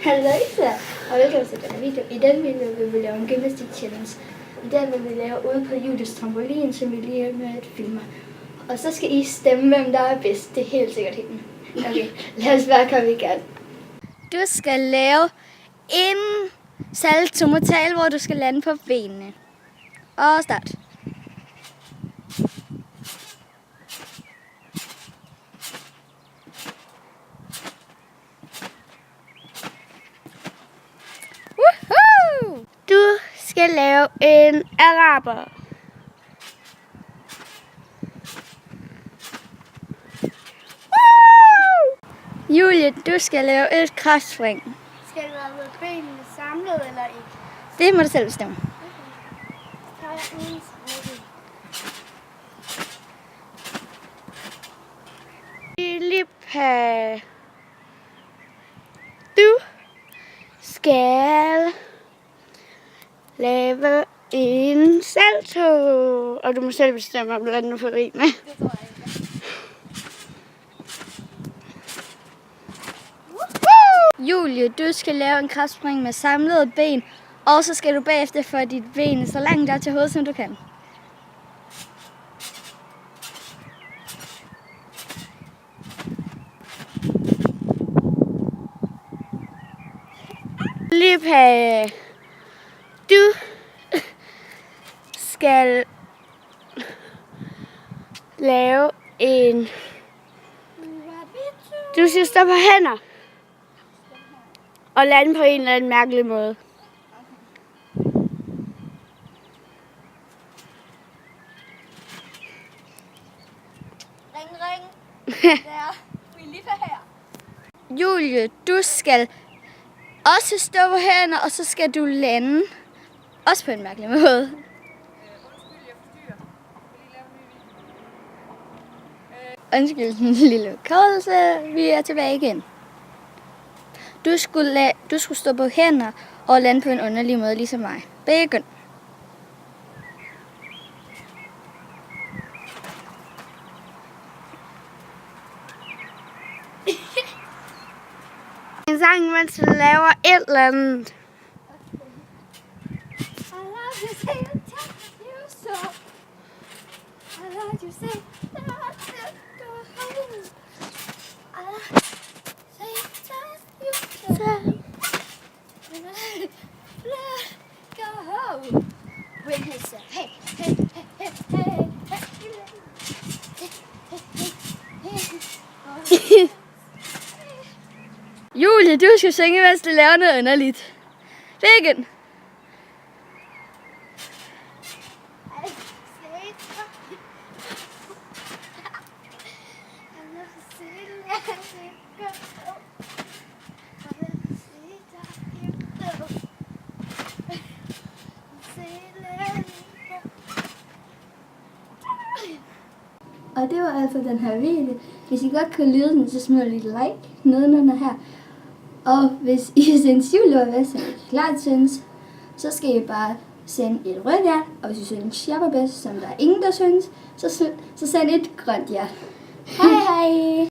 Halløjsa, og velkommen til denne video. I denne video vil vi lave en gymnastik challenge. I den vil vi lave ude på Julies trampolin, som vi lige med et filmer. Og så skal I stemme, hvem der er bedst. Det er helt sikkert hende. Okay, lad os bare komme i gang. Du skal lave en salto mortal, hvor du skal lande på benene. Og start. Du skal lave en araber. Julie, du skal lave et kraftspring. Skal det være med benene samlet eller ikke? Det må du selv bestemme. Filippa, du skal lave en salto. Og du må selv bestemme, om du lander på benene. Det tror jeg ikke. Julie, du skal lave en kraftspring med samlede ben, og så skal du bagefter få dit ben så langt op til hovedet, som du kan. Filippa, du skal lave en... Du skal stå på hænder og lande på en eller anden mærkelig måde. Ring, ring. Det er Filippa her. Julie, du skal også stå på hænder, og så skal du lande. Også på en mærkelig måde. Undskyld, jeg forstyrrer. Vil I lave en ny video? Undskyld den lille koldelse. Vi er tilbage igen. Du skulle stå på hænder og lande på en underlig måde, ligesom mig. Begynd. En sang, mens du laver et eller andet. Julie, du skal synge, mens du laver noget underligt. Begynd. Og det var altså den her video. Hvis I godt kunne lide den, så smid et like nedenunder her. Og hvis I synes, Julie var bedst, som I klart synes, så skal I bare sende et rødt hjerte. Og hvis I synes, jeg var bedst, som der er ingen, der synes, så send et grønt hjerte. Hej hej!